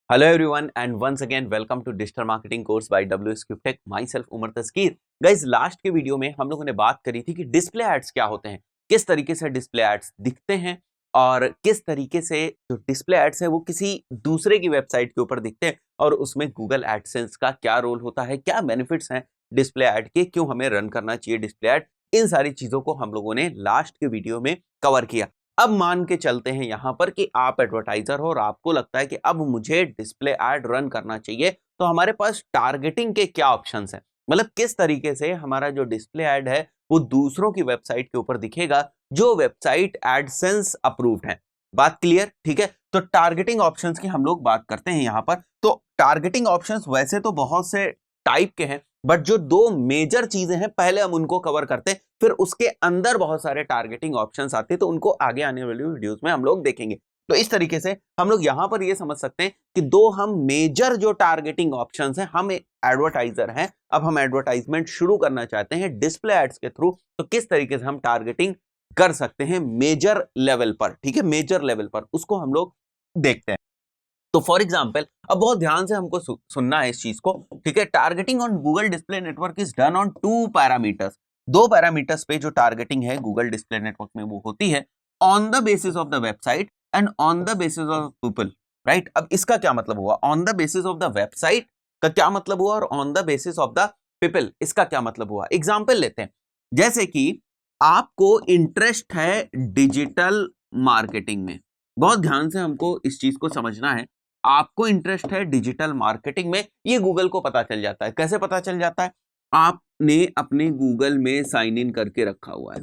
Hello everyone and once again welcome to digital marketing course by WSQ Tech. Myself Umar Taskeer. Guys last के video में हम लोगों ने बात करी थी कि डिस्प्ले एड्स क्या होते हैं, किस तरीके से डिस्प्ले एड्स दिखते हैं और किस तरीके से जो डिस्प्ले एड्स है वो किसी दूसरे की वेबसाइट के ऊपर दिखते हैं और उसमें गूगल एडसेंस का क्या रोल होता है, क्या बेनिफिट्स हैं डिस्प्ले एड के, क्यों हमें रन करना चाहिए डिस्प्ले एड. इन सारी चीजों को हम लोगों ने लास्ट के वीडियो में कवर किया. अब मान के चलते हैं यहां पर कि आप एडवर्टाइजर हो और आपको लगता है कि अब मुझे डिस्प्ले एड रन करना चाहिए, तो हमारे पास टारगेटिंग के क्या ऑप्शंस हैं, मतलब किस तरीके से हमारा जो डिस्प्ले एड है वो दूसरों की वेबसाइट के ऊपर दिखेगा जो वेबसाइट एडसेंस अप्रूव्ड है. बात क्लियर? ठीक है. तो टारगेटिंग ऑप्शंस की हम लोग बात करते हैं यहां पर. तो टारगेटिंग ऑप्शंस वैसे तो बहुत से टाइप के हैं, बट जो दो मेजर चीजें हैं पहले हम उनको कवर करते हैं, फिर उसके अंदर बहुत सारे टारगेटिंग ऑप्शंस आते हैं, तो उनको आगे आने वाली वीडियोस में हम लोग देखेंगे. तो इस तरीके से हम लोग यहां पर ये समझ सकते हैं कि दो हम मेजर जो टारगेटिंग ऑप्शंस हैं, हम एडवर्टाइजर हैं, अब हम एडवर्टाइजमेंट शुरू करना चाहते हैं डिस्प्ले एड्स के थ्रू, तो किस तरीके से हम टारगेटिंग कर सकते हैं मेजर लेवल पर. ठीक है, मेजर लेवल पर उसको हम लोग देखते हैं. तो फॉर एग्जाम्पल अब बहुत ध्यान से हमको सुनना है इस चीज को. ठीक है, targeting on Google display network is done on two parameters. दो पैरामीटर्स पे जो टारगेटिंग है गूगल डिस्प्ले नेटवर्क में वो होती है on the basis of the website and on the basis of people. Right, अब इसका क्या मतलब हुआ? On the basis of the website का क्या मतलब हुआ और on the basis of the people इसका क्या मतलब हुआ? एग्जाम्पल लेते हैं, जैसे कि आपको इंटरेस्ट है डिजिटल मार्केटिंग में. बहुत ध्यान से हमको इस चीज को समझना है. आपको इंटरेस्ट है डिजिटल मार्केटिंग में, ये गूगल को पता चल जाता है. कैसे पता चल जाता है? आपने अपने गूगल में साइन इन करके रखा हुआ है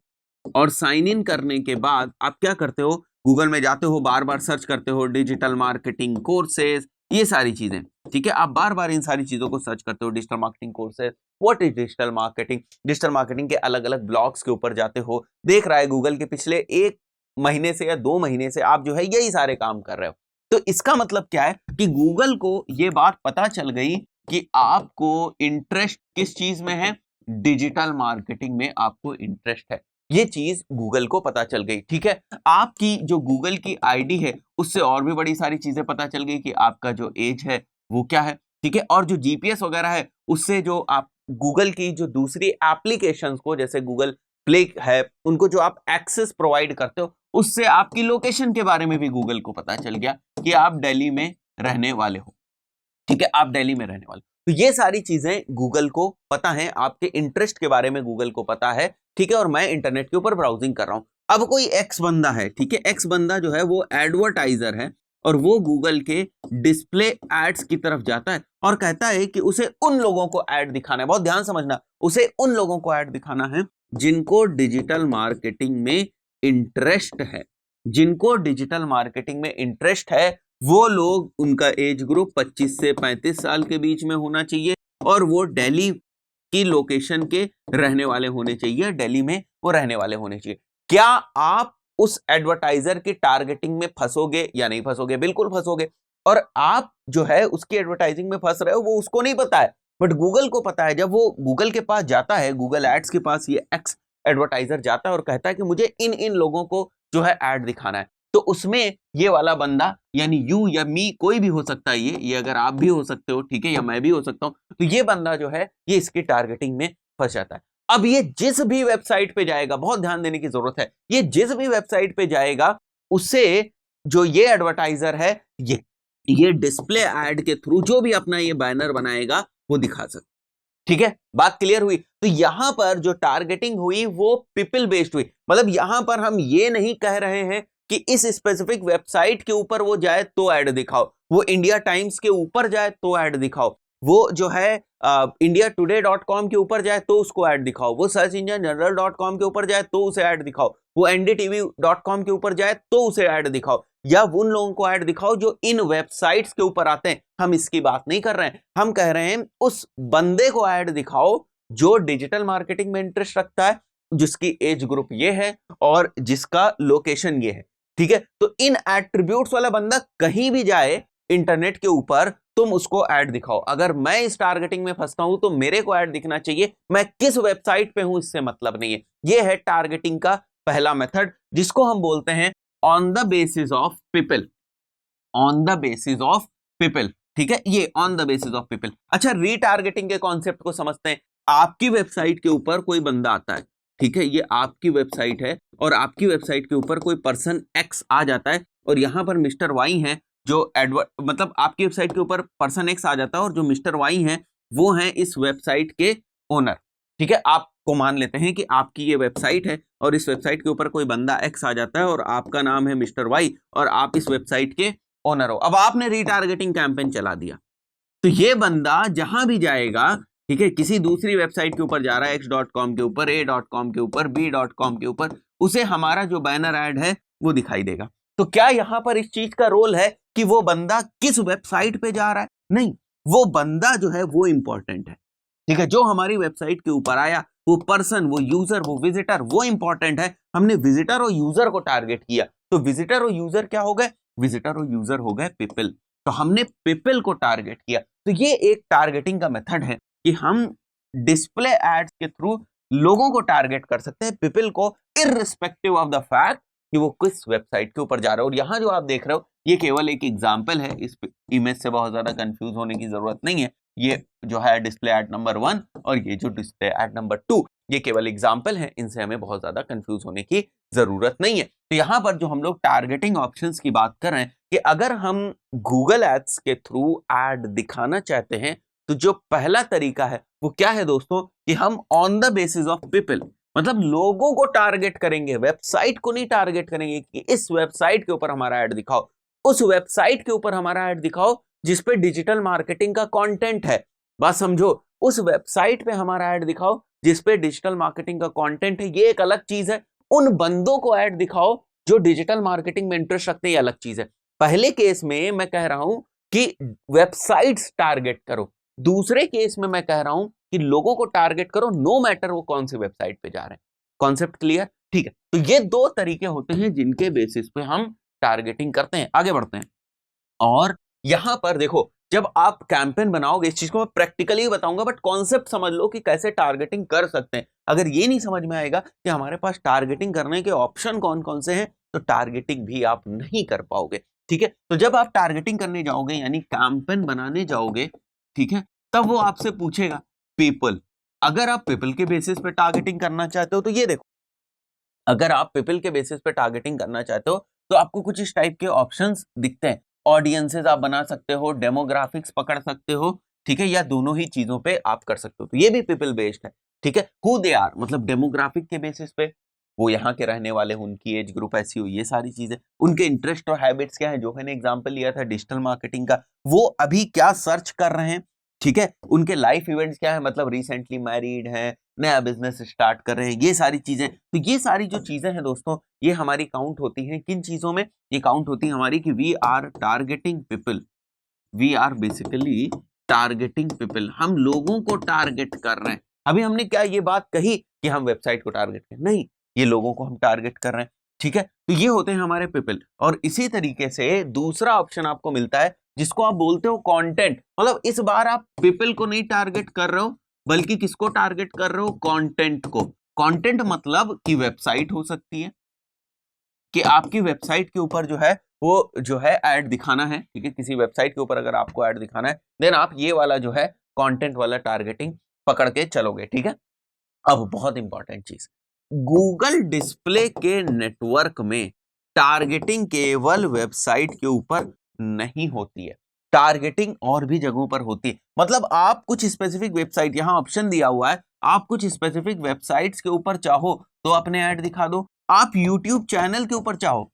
और साइन इन करने के बाद आप क्या करते हो? गूगल में जाते हो, बार बार सर्च करते हो डिजिटल मार्केटिंग कोर्सेज, ये सारी चीजें. ठीक है, आप बार बार इन सारी चीजों को सर्च करते हो. Digital marketing courses, what is digital marketing, digital marketing के अलग अलग ब्लॉग्स के ऊपर जाते हो. देख रहा है गूगल के पिछले 1 महीने से या 2 महीने से आप जो है यही सारे काम कर रहे हो. तो इसका मतलब क्या है कि गूगल को ये बात पता चल गई कि आपको इंटरेस्ट किस चीज में है, डिजिटल मार्केटिंग में आपको इंटरेस्ट है. ये चीज गूगल को पता चल गई. ठीक है, आपकी जो गूगल की आईडी है उससे और भी बड़ी सारी चीजें पता चल गई कि आपका जो एज है वो क्या है. ठीक है, और जो जीपीएस वगैरह है उससे जो आप गूगल की जो दूसरी एप्लीकेशंस को, जैसे गूगल प्ले है, उनको जो आप एक्सेस प्रोवाइड करते हो, उससे आपकी लोकेशन के बारे में भी गूगल को पता चल गया कि आप दिल्ली में रहने वाले हो. ठीक है, आप दिल्ली में रहने वाले. तो ये सारी चीजें गूगल को पता है, आपके इंटरेस्ट के बारे में गूगल को पता है. ठीक है, और मैं इंटरनेट के ऊपर ब्राउजिंग कर रहा हूं. अब कोई एक्स बंदा है, ठीक है, एक्स बंदा जो है वो एडवर्टाइजर है और वो गूगल के डिस्प्ले एड्स की तरफ जाता है और कहता है कि उसे उन लोगों को ऐड दिखाना है. बहुत ध्यान समझना, उसे उन लोगों को ऐड दिखाना है जिनको डिजिटल मार्केटिंग में इंटरेस्ट है. जिनको डिजिटल मार्केटिंग में इंटरेस्ट है वो लोग, उनका एज ग्रुप 25 से 35 साल के बीच में होना चाहिए और वो दिल्ली की लोकेशन के रहने वाले होने चाहिए, दिल्ली में वो रहने वाले होने चाहिए. क्या आप उस एडवर्टाइजर की टारगेटिंग में फंसोगे या नहीं फंसोगे? बिल्कुल फंसोगे. और आप जो है उसकी एडवर्टाइजिंग में फंस रहे हो, वो उसको नहीं पता है, बट गूगल को पता है. जब वो गूगल के पास जाता है, गूगल एड्स के पास ये एक्स एडवर्टाइजर जाता है और कहता है कि मुझे इन इन लोगों को जो है ऐड दिखाना है, तो उसमें ये वाला बंदा, यानी यू या मी, कोई भी हो सकता है, ये अगर आप भी हो सकते हो, ठीक है, या मैं भी हो सकता हूं, तो ये बंदा जो है ये इसकी टारगेटिंग में फंस जाता है. अब ये जिस भी वेबसाइट पे जाएगा, बहुत ध्यान देने की जरूरत है, ये जिस भी वेबसाइट पे जाएगा उसे जो ये एडवर्टाइजर है ये डिस्प्ले एड के थ्रू जो भी अपना ये बैनर बनाएगा वो दिखा सकता. ठीक है, बात क्लियर हुई? तो यहां पर जो टारगेटिंग हुई वो पीपल बेस्ड हुई. मतलब यहां पर हम ये नहीं कह रहे हैं कि इस स्पेसिफिक वेबसाइट के ऊपर वो जाए तो ऐड दिखाओ, वो इंडिया टाइम्स के ऊपर जाए तो ऐड दिखाओ, वो जो है indiatoday.com के ऊपर जाए तो उसको ऐड दिखाओ, वो सर्च इंजन जनरल.com के ऊपर जाए तो उसे ऐड दिखाओ, वो ndtv.com के ऊपर जाए तो उसे ऐड दिखाओ, या उन लोगों को ऐड दिखाओ जो इन वेबसाइट्स के ऊपर आते हैं. हम इसकी बात नहीं कर रहे हैं, हम कह रहे हैं उस बंदे को ऐड दिखाओ जो डिजिटल मार्केटिंग में इंटरेस्ट रखता है, जिसकी एज ग्रुप ये है और जिसका लोकेशन ये है. ठीक है, तो इन एट्रीब्यूट्स वाला बंदा कहीं भी जाए इंटरनेट के ऊपर, तुम उसको ऐड दिखाओ. अगर मैं इस टारगेटिंग में फंसता हूं तो मेरे को ऐड दिखना चाहिए, मैं किस वेबसाइट पे हूं इससे मतलब नहीं है. यह है टारगेटिंग का पहला मेथड, जिसको हम बोलते हैं on the basis of people. On the basis of people, ठीक है, ये on the basis of people. अच्छा, रीटारगेटिंग के कॉन्सेप्ट को समझते हैं। आपकी वेबसाइट के ऊपर कोई बंदा आता है, ठीक है, ये आपकी वेबसाइट है और आपकी वेबसाइट के ऊपर कोई पर्सन एक्स आ जाता है और यहां पर मिस्टर वाई है जो मतलब आपकी वेबसाइट के ऊपर पर्सन एक्स आ जाता है और जो मिस्टर वाई है वो है इस वेबसाइट के ओनर, ठीक है। आपको मान लेते हैं कि आपकी ये वेबसाइट है और इस वेबसाइट के ऊपर कोई बंदा एक्स आ जाता है और आपका नाम है मिस्टर वाई और आप इस वेबसाइट के ओनर हो। अब आपने रीटारगेटिंग कैंपेन चला दिया तो ये बंदा जहां भी जाएगा, ठीक है, किसी दूसरी वेबसाइट के ऊपर जा रहा है, x.com के ऊपर, a.com के ऊपर, b.com के ऊपर, उसे हमारा जो बैनर ऐड है वो दिखाई देगा। तो क्या यहां पर इस चीज का रोल है कि वो बंदा किस वेबसाइट पे जा रहा है? नहीं, वो बंदा जो है वो इंपॉर्टेंट है, ठीक है। जो हमारी वेबसाइट के ऊपर आया, वो पर्सन, वो यूजर, वो विजिटर, वो इंपॉर्टेंट है। हमने विजिटर और यूजर को टारगेट किया, तो विजिटर और यूजर क्या हो गए? विजिटर और यूजर हो गए पीपल। तो हमने पीपल को टारगेट किया। तो ये एक टारगेटिंग का मेथड है कि हम डिस्प्ले एड्स के थ्रू लोगों को टारगेट कर सकते हैं, पीपल को, इररिस्पेक्टिव ऑफ द फैक्ट कि वो किस वेबसाइट के ऊपर जा रहे हो। और यहां जो आप देख रहे हो ये केवल एक एग्जांपल है, इस इमेज से बहुत ज्यादा कंफ्यूज होने की जरूरत नहीं है। ये जो है डिस्प्ले एड नंबर 1 और ये जो डिस्प्ले एड नंबर 2, ये केवल एग्जांपल है, इनसे हमें बहुत ज्यादा कंफ्यूज होने की जरूरत नहीं है। तो यहां पर जो हम लोग टारगेटिंग ऑप्शंस की बात कर रहे हैं कि अगर हम गूगल एड्स के थ्रू एड दिखाना चाहते हैं तो जो पहला तरीका है वो क्या है दोस्तों, कि हम on the basis of people, मतलब लोगों को टारगेट करेंगे, वेबसाइट को नहीं टारगेट करेंगे कि इस वेबसाइट के ऊपर हमारा ऐड दिखाओ, उस वेबसाइट के ऊपर हमारा ऐड दिखाओ जिस पे डिजिटल मार्केटिंग का कंटेंट है। बात समझो, उस वेबसाइट पे हमारा ऐड दिखाओ जिस पे डिजिटल मार्केटिंग का कंटेंट है, ये एक अलग चीज है। उन बंदों को ऐड दिखाओ जो डिजिटल मार्केटिंग में इंटरेस्ट रखते हैं, ये अलग चीज है। पहले केस में मैं कह रहा हूं कि वेबसाइट्स टारगेट करो, दूसरे केस में मैं कह रहा हूं कि लोगों को टारगेट करो, नो मैटर वो कौन सी वेबसाइट पे जा रहे हैं। Concept clear? ठीक है। तो ये दो तरीके होते हैं जिनके बेसिस पे हम टारगेटिंग करते हैं। आगे बढ़ते हैं और यहां पर देखो, जब आप कैंपेन बनाओगे, इस चीज को मैं प्रैक्टिकली बताऊंगा, बट कॉन्सेप्ट समझ लो कि कैसे टारगेटिंग कर सकते हैं। अगर ये नहीं समझ में आएगा कि हमारे पास टारगेटिंग करने के ऑप्शन कौन कौन से हैं, तो टारगेटिंग भी आप नहीं कर पाओगे, ठीक है। तो जब आप टारगेटिंग करने जाओगे यानी कैंपेन बनाने जाओगे, ठीक है, तब वो आपसे पूछेगा पीपल। अगर आप पीपल के बेसिस पे टारगेटिंग करना चाहते हो तो ये देखो, अगर आप पीपल के बेसिस पे टारगेटिंग करना चाहते हो तो आपको कुछ इस टाइप के ऑप्शंस दिखते हैं। ऑडियंसेस आप बना सकते हो, डेमोग्राफिक्स पकड़ सकते हो, ठीक है, या दोनों ही चीजों पे आप कर सकते हो। तो ये भी पीपल बेस्ड है, ठीक है। हु दे आर, मतलब डेमोग्राफिक के बेसिस पे वो यहाँ के रहने वाले, उनकी एज ग्रुप ऐसी हो, ये सारी चीजें, उनके इंटरेस्ट और हैबिट्स क्या है, जो मैंने एग्जांपल लिया था डिजिटल मार्केटिंग का, वो अभी क्या सर्च कर रहे हैं, ठीक है, उनके लाइफ इवेंट्स क्या है, मतलब रिसेंटली मैरिड हैं, नया बिजनेस स्टार्ट कर रहे हैं, ये सारी चीजें। तो ये सारी जो चीजें हैं दोस्तों, ये हमारी काउंट होती हैं किन चीजों में? ये काउंट होती है हमारी कि we are targeting people, we are basically targeting people, हम लोगों को टारगेट कर रहे हैं। अभी हमने क्या ये बात कही कि हम वेबसाइट को टारगेट करें? नहीं, ये लोगों को हम टारगेट कर रहे हैं, ठीक है। तो ये होते हैं हमारे पीपल। और इसी तरीके से दूसरा ऑप्शन आपको मिलता है जिसको आप बोलते हो कंटेंट, मतलब इस बार आप पीपल को नहीं टारगेट कर रहे हो बल्कि किसको टारगेट कर रहे हो? कंटेंट को। कंटेंट मतलब कि वेबसाइट हो सकती है, कि आपकी वेबसाइट के ऊपर जो है वो जो है ऐड दिखाना है, ठीक है, किसी वेबसाइट के ऊपर अगर आपको ऐड दिखाना है देन आप ये वाला जो है कंटेंट वाला टारगेटिंग पकड़ के चलोगे, ठीक है। अब बहुत इंपॉर्टेंट चीज, गूगल डिस्प्ले के नेटवर्क में टारगेटिंग केवल वेबसाइट के ऊपर नहीं होती है, टारगेटिंग और भी जगहों पर होती है। मतलब आप कुछ स्पेसिफिक वेबसाइट, यहां ऑप्शन दिया हुआ है, आप कुछ स्पेसिफिक वेबसाइट्स के ऊपर चाहो तो अपने ऐड दिखा दो, आप YouTube चैनल के ऊपर चाहो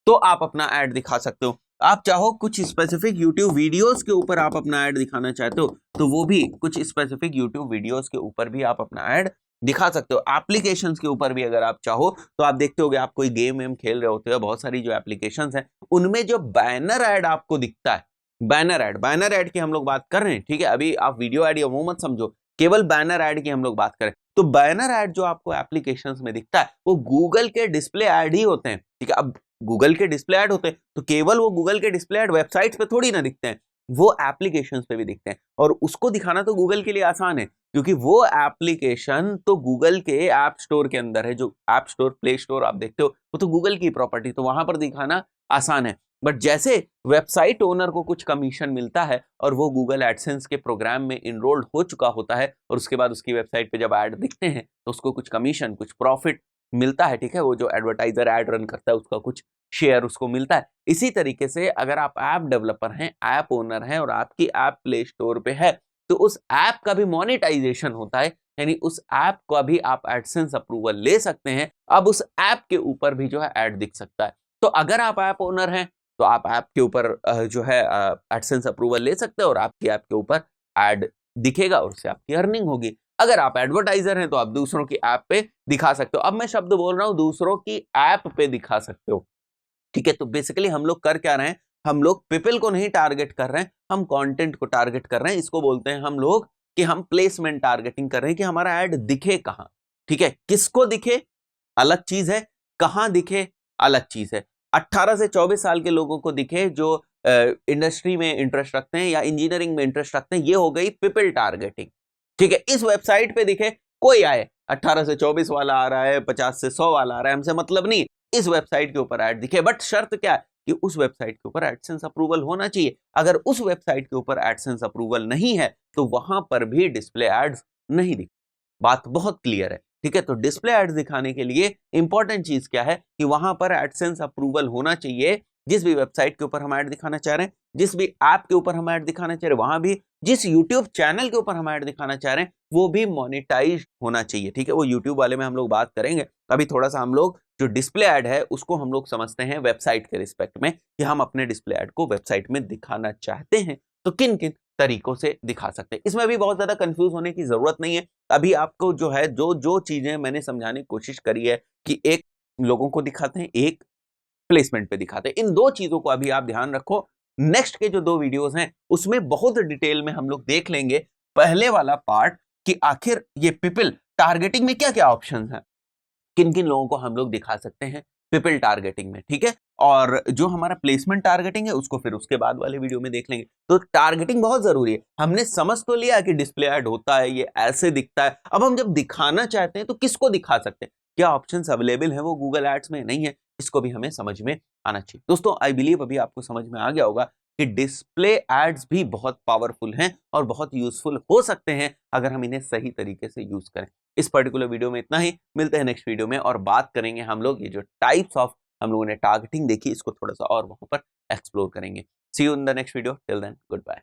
तो आप अपना ऐड दिखा सकते हो, आप चाहो कुछ स्पेसिफिक YouTube वीडियोस के ऊपर आप अपना ऐड दिखाना चाहते हो तो वो भी कुछ स्पेसिफिक YouTube वीडियोस के ऊपर भी आप अपना ऐड दिखा सकते हो। एप्लीकेशंस के ऊपर भी अगर आप चाहो तो आप देखते होगे, आप कोई गेम वेम खेल रहे होते हो, बहुत सारी जो एप्लीकेशंस हैं उनमें जो बैनर ऐड आपको दिखता है, बैनर ऐड की हम लोग बात कर रहे हैं, ठीक है। अभी आप वीडियो ऐड या वो मत समझो, केवल बैनर ऐड की हम लोग बात करें तो बैनर ऐड जो आपको एप्लीकेशंस में दिखता है वो गूगल के डिस्प्ले ऐड ही होते हैं, ठीक है। अब गूगल के डिस्प्ले ऐड होते हैं तो केवल वो गूगल के डिस्प्ले ऐड वेबसाइट्स पे थोड़ी ना दिखते हैं, वो एप्लीकेशंस पे भी दिखते हैं। और उसको दिखाना तो गूगल के लिए आसान है क्योंकि वो एप्लीकेशन तो गूगल के ऐप स्टोर के अंदर है, जो ऐप स्टोर, प्ले स्टोर आप देखते हो वो तो गूगल की प्रॉपर्टी, तो वहां पर दिखाना आसान है। बट जैसे वेबसाइट ओनर को कुछ कमीशन मिलता है और वो गूगल एडसेंस के प्रोग्राम में इनरोल्ड हो चुका होता है और उसके बाद उसकी वेबसाइट पे जब ऐड दिखते हैं तो उसको कुछ कमीशन, कुछ प्रॉफिट मिलता है, ठीक है, वो जो एडवर्टाइजर ऐड रन करता है उसका कुछ शेयर उसको मिलता है। इसी तरीके से अगर आप ऐप डेवलपर हैं, ऐप ओनर हैं और आपकी ऐप प्ले स्टोर पे है तो उस ऐप का भी मोनेटाइजेशन होता है, यानी उस ऐप का भी आप एडसेंस अप्रूवल ले सकते हैं। अब उस ऐप के ऊपर भी जो है ऐड दिख सकता है। तो अगर आप ऐप ओनर हैं तो आप ऐप के ऊपर जो है एडसेंस अप्रूवल ले सकते हैं और आपकी ऐप के ऊपर ऐड दिखेगा और उससे आपकी अर्निंग होगी। अगर आप एडवर्टाइजर हैं तो आप दूसरों की ऐप पे दिखा सकते हो। अब मैं शब्द बोल रहा हूं दूसरों की ऐप पे दिखा सकते हो, ठीक है। तो बेसिकली हम लोग कर क्या रहे हैं, हम लोग पीपल को नहीं टारगेट कर रहे हैं, हम कंटेंट को टारगेट कर रहे हैं। इसको बोलते हैं हम लोग कि हम प्लेसमेंट टारगेटिंग कर रहे हैं कि हमारा ऐड दिखे कहां, ठीक है। किसको दिखे अलग चीज है, कहां दिखे अलग चीज है। 18 से 24 साल के लोगों को दिखे जो इंडस्ट्री में इंटरेस्ट रखते हैं या इंजीनियरिंग में इंटरेस्ट रखते हैं, ये हो गई पीपल टारगेटिंग, ठीक है। इस वेबसाइट पे दिखे कोई आए, 18 से 24 वाला आ रहा है, 50 से 100 वाला आ रहा है, हमसे मतलब नहीं, इस वेबसाइट के ऊपर ऐड दिखे। बट शर्त क्या है कि उस वेबसाइट के ऊपर एडसेंस अप्रूवल होना चाहिए। अगर उस वेबसाइट के ऊपर एडसेंस अप्रूवल नहीं है तो वहां पर भी डिस्प्ले एड्स नहीं दिखे। बात बहुत क्लियर है, ठीक है। तो डिस्प्ले एड्स दिखाने के लिए इंपॉर्टेंट चीज क्या है कि वहां पर एडसेंस अप्रूवल होना चाहिए। जिस भी वेबसाइट के ऊपर हम ऐड दिखाना चाह रहे हैं, जिस भी ऐप के ऊपर हम ऐड दिखाना चाह रहे हैं, वहां भी जिस यूट्यूब चैनल के ऊपर हम ऐड दिखाना चाह रहे हैं वो भी मोनेटाइज होना चाहिए, ठीक है। वो यूट्यूब वाले में हम लोग बात करेंगे। अभी थोड़ा सा हम लोग जो डिस्प्ले ऐड है उसको हम लोग समझते हैं वेबसाइट के रिस्पेक्ट में कि हम अपने डिस्प्ले ऐड को वेबसाइट में दिखाना चाहते हैं तो किन किन तरीकों से दिखा सकते हैं। इसमें भी बहुत ज्यादा कंफ्यूज होने की जरूरत नहीं है। अभी आपको जो है जो जो चीजें मैंने समझाने की कोशिश करी है कि एक लोगों को दिखाते हैं, एक प्लेसमेंट पे दिखाते हैं, इन दो चीजों को अभी आप ध्यान रखो। नेक्स्ट के जो दो वीडियोस हैं उसमें बहुत डिटेल में हम लोग देख लेंगे पहले वाला पार्ट कि आखिर ये पीपल टारगेटिंग में क्या क्या ऑप्शंस हैं, किन किन लोगों को हम लोग दिखा सकते हैं पीपल टारगेटिंग में, ठीक है। और जो हमारा प्लेसमेंट टारगेटिंग है उसको फिर उसके बाद वाले वीडियो में देख लेंगे। तो टारगेटिंग बहुत जरूरी है। हमने समझ तो लिया कि डिस्प्ले ऐड होता है, ये ऐसे दिखता है। अब हम जब दिखाना चाहते हैं तो किसको दिखा सकते हैं, क्या ऑप्शंस अवेलेबल है वो गूगल एड्स में नहीं है, इसको भी हमें समझ में आना चाहिए। दोस्तों आई बिलीव अभी आपको समझ में आ गया होगा कि डिस्प्ले एड्स भी बहुत पावरफुल हैं और बहुत यूजफुल हो सकते हैं अगर हम इन्हें सही तरीके से यूज करें। इस पर्टिकुलर वीडियो में इतना ही, मिलते हैं नेक्स्ट वीडियो में और बात करेंगे हम लोग ये जो टाइप्स ऑफ हम लोगों ने टारगेटिंग देखी इसको थोड़ा सा और वहां पर एक्सप्लोर करेंगे। See you in the next video, till then good bye.